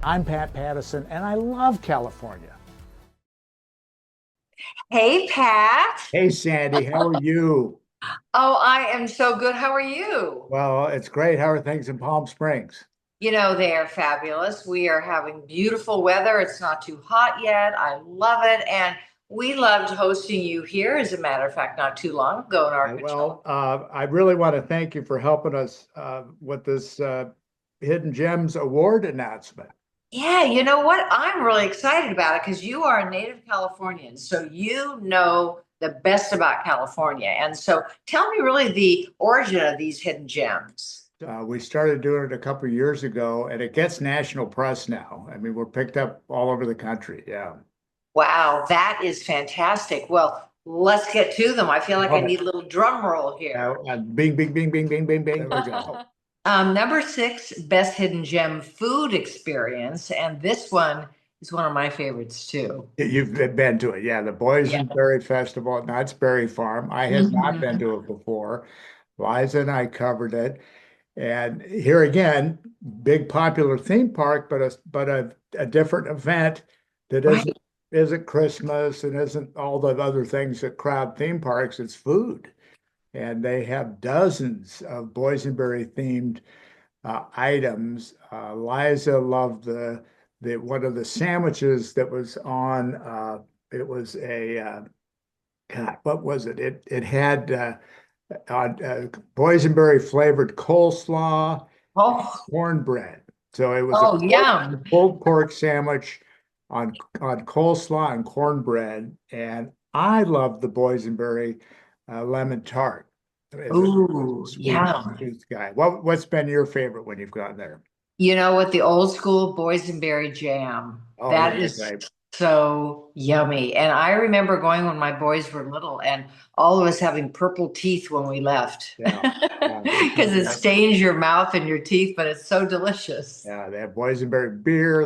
I'm Pat Pattison, and I love California. Hey, Pat. Hey, Sandy, how are you? Oh, I am so good. How are you? Well, it's great. How are things in Palm Springs? They are fabulous. We are having beautiful weather. It's not too hot yet. I love it. And we loved hosting you here, as a matter of fact, not too long ago in Arkansas. I really want to thank you for helping us with this Hidden Gems Award announcement. Yeah, you know what? I'm really excited about it because you are a native Californian. So you know the best about California. And so tell me really the origin of these hidden gems. We started doing it a couple of years ago, and it gets national press now. I mean, we're picked up all over the country. Yeah. Wow, that is fantastic. Well, let's get to them. I feel like I Love it. need a little drum roll here. Bing, bing, bing, bing, bing, bing, bing. There we go. Number six, best hidden gem food experience. And this one is one of my favorites too. You've been to it, yeah. The Yeah. Boysenberry Festival at Knott's Berry Farm. I had not been Mhm. to it before. Liza and I covered it. And here again, big popular theme park, but a different event that Right. isn't Christmas and isn't all the other things that crowd theme parks. It's food. And they have dozens of boysenberry themed items. Liza loved the one of the sandwiches that was on. It was a God, what was it? It had boysenberry flavored coleslaw and Oh, cornbread. So it was a oh, yum. pulled pork sandwich on coleslaw and cornbread, and I love the boysenberry lemon tart. As a Ooh, sweet yum. tooth guy. What's been your favorite when you've gone there? You know what? The old school boysenberry jam. Oh yeah, That is okay. so yummy. And I remember going when my boys were little and all of us having purple teeth when we left Yeah. Yeah. because it stains your mouth and your teeth, but it's so delicious. Yeah, they have boysenberry beer.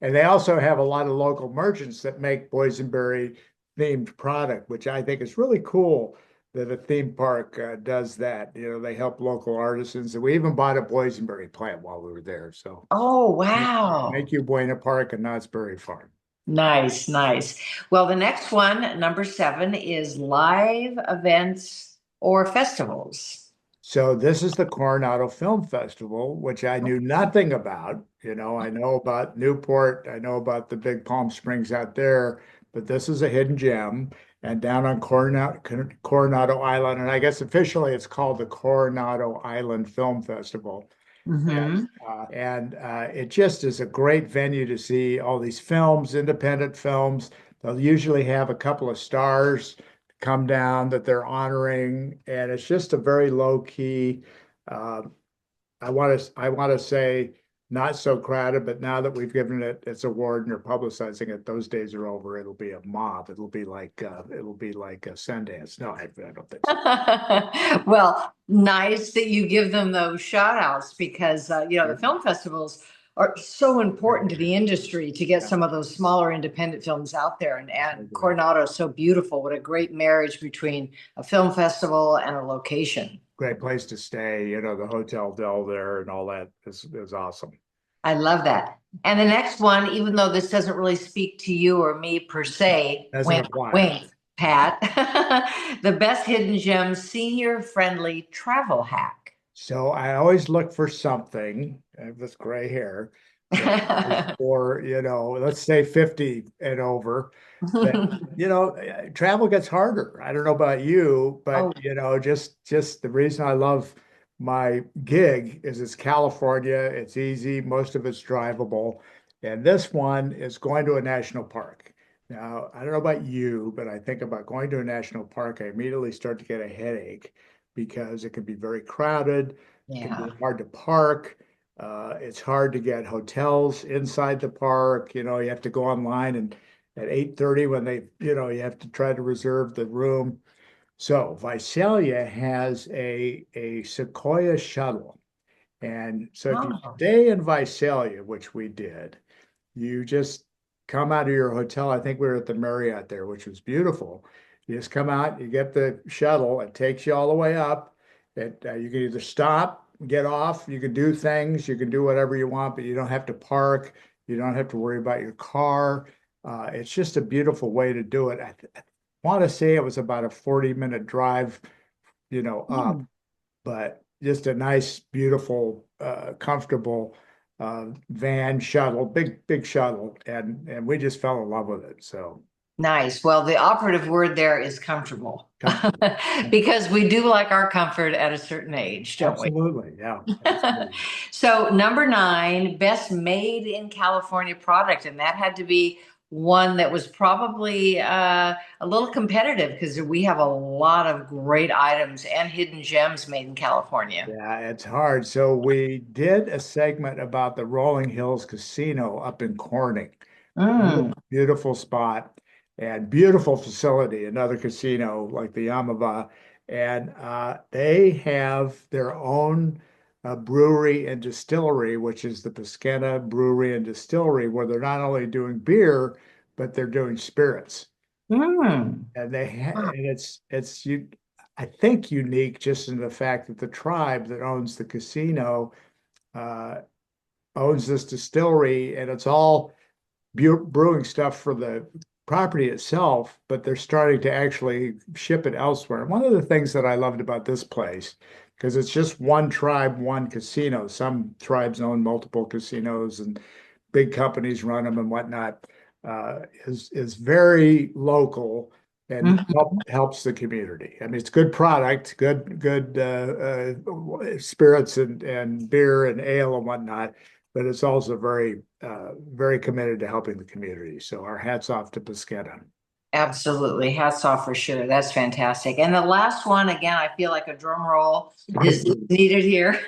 And they also have a lot of local merchants that make boysenberry themed product, which I think is really cool that a theme park does that. You know, they help local artisans, and we even bought a boysenberry plant while we were there. So Oh, thank wow. thank you, Buena Park and Knott's Berry Farm. Nice, nice. Well, the next one, number seven, is live events or festivals. So this is the Coronado Film Festival, which I knew nothing about. You know, I know about Newport, I know about the big Palm Springs out there, but this is a hidden gem. And down on Coronado Island, and I guess officially it's called the Coronado Island Film Festival. Mm-hmm. It just is a great venue to see all these films, independent films. They'll usually have a couple of stars come down that they're honoring, and it's just a very low key. Uh, I want to say not so crowded, but now that we've given it its award and are publicizing it, those days are over. It'll be a mob. It'll be like a Sundance. No, I don't think so. Well, nice that you give them those shout outs because, the film festivals are so important to the industry to get Yeah. some of those smaller independent films out there. And Coronado is so beautiful. What a great marriage between a film festival and a location. Great place to stay. You know, the Hotel Del there and all that is awesome. I love that. And the next one, even though this doesn't really speak to you or me per se, Doesn't wink, apply. wink, Pat, the best hidden gems senior friendly travel hack. So I always look for something with gray hair that is for, let's say 50 and over. That, travel gets harder. I don't know about you, but Oh, just the reason I love my gig is it's California, it's easy, most of it's drivable. And this one is going to a national park. Now, I don't know about you, but I think about going to a national park, I immediately start to get a headache because it can be very crowded, it can be yeah. hard to park. It's hard to get hotels inside the park. You know, you have to go online and at 8:30 when you have to try to reserve the room. So Visalia has a Sequoia Shuttle. And so if you Oh, stay in Visalia, which we did, you just come out of your hotel. I think we were at the Marriott there, which was beautiful. You just come out, you get the shuttle, it takes you all the way up. You can either stop get off, you can do things, you can do whatever you want, but you don't have to park. You don't have to worry about your car. It's just a beautiful way to do it. I want to say it was about a 40-minute drive, up, Hmm. but just a nice, beautiful, comfortable van shuttle, big shuttle, and we just fell in love with it. So Nice. Well, the operative word there is comfortable comfortable. because we do like our comfort at a certain age, don't we? Absolutely. Yeah, absolutely. So, number nine, best made in California product. And that had to be one that was probably a little competitive because we have a lot of great items and hidden gems made in California. Yeah, it's hard. So we did a segment about the Rolling Hills Casino up in Corning. Mm. Beautiful spot and beautiful facility, another casino like the Yamava. And they have their own brewery and distillery, which is the Paskenta Brewery and Distillery, where they're not only doing beer, but they're doing spirits. Mm. And and it's you I think unique just in the fact that the tribe that owns the casino uh, owns this distillery, and it's all brewing stuff for the property itself, but they're starting to actually ship it elsewhere. And one of the things that I loved about this place, because it's just one tribe, one casino. Some tribes own multiple casinos and big companies run them and whatnot, is very local and Mhm. helps the community. I mean, it's good product, good spirits and beer and ale and whatnot, but it's also very committed to helping the community. So our hats off to Paskenta. Absolutely. Hats off for sure. That's fantastic. And the last one, again, I feel like a drum roll is needed here.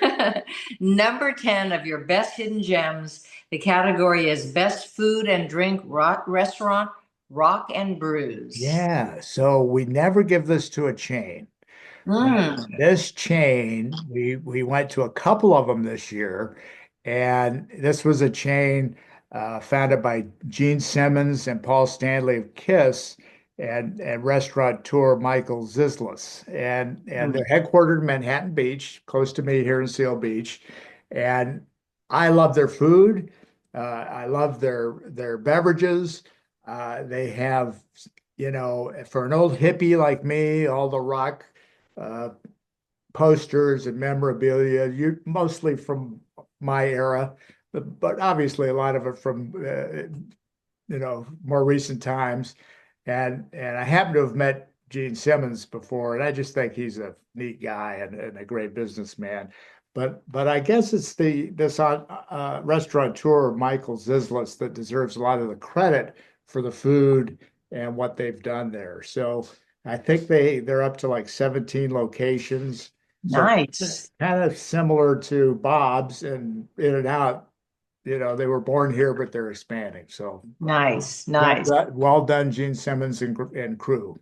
Number 10 of your best hidden gems. The category is best food and drink restaurant, Rock and Brews. Yeah, so we never give this to a chain. But Mm. this chain, we went to a couple of them this year, and this was a chain founded by Gene Simmons and Paul Stanley of Kiss, and restaurateur Michael Zislis, and they're headquartered in Manhattan Beach, close to me here in Seal Beach, and I love their food. I love their beverages. They have, for an old hippie like me, all the rock uh, posters and memorabilia, you mostly from my era, but obviously a lot of it from more recent times. And I happen to have met Gene Simmons before, and I just think he's a neat guy and a great businessman. But I guess it's this restaurateur Michael Zislis that deserves a lot of the credit for the food and what they've done there. So I think they're up to like 17 locations. So Nice. kind of similar to Bob's and In and Out. They were born here, but they're expanding. So Nice. Nice. well done, Gene Simmons and crew.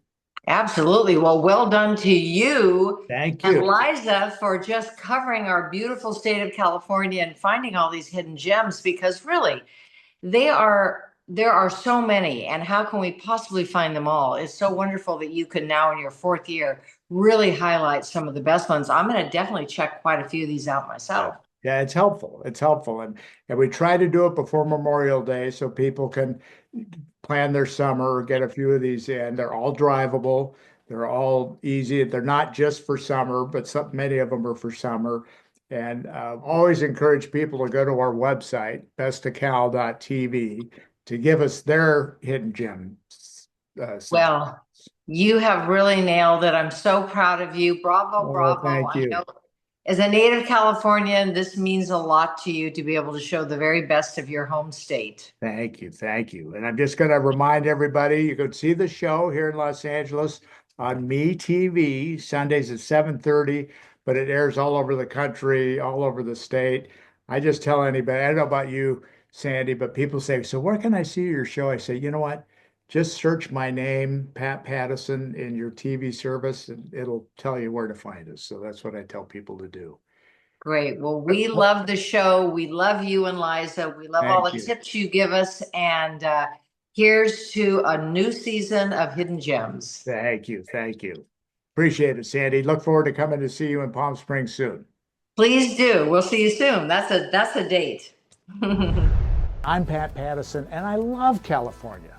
Absolutely. Well done to you Thank and you. Liza for just covering our beautiful state of California and finding all these hidden gems because really there are so many, and how can we possibly find them all? It's so wonderful that you can now in your fourth year really highlight some of the best ones. I'm going to definitely check quite a few of these out Yeah. myself. Yeah, it's helpful. It's helpful. And we try to do it before Memorial Day so people can plan their summer or get a few of these in. They're all drivable. They're all easy. They're not just for summer, but many of them are for summer. And always encourage people to go to our website, bestofcal.tv, to give us their hidden gems. Well, you have really nailed it. I'm so proud of you. Bravo, Oh, bravo. thank I you. know as a native Californian, this means a lot to you to be able to show the very best of your home state. Thank you. Thank you. And I'm just going to remind everybody, you can see the show here in Los Angeles on MeTV Sundays at 7:30, but it airs all over the country, all over the state. I just tell anybody, I don't know about you, Sandy, but people say, so where can I see your show? I say, you know what? Just search my name, Pat Pattison, in your TV service, and it'll tell you where to find us. So that's what I tell people to do. Great. Well, we love the show. We love you and Liza. We love all Thank the you. tips you give us. And here's to a new season of Hidden Gems. Thank you. Thank you. Appreciate it, Sandy. Look forward to coming to see you in Palm Springs soon. Please do. We'll see you soon. That's a date. I'm Pat Pattison, and I love California.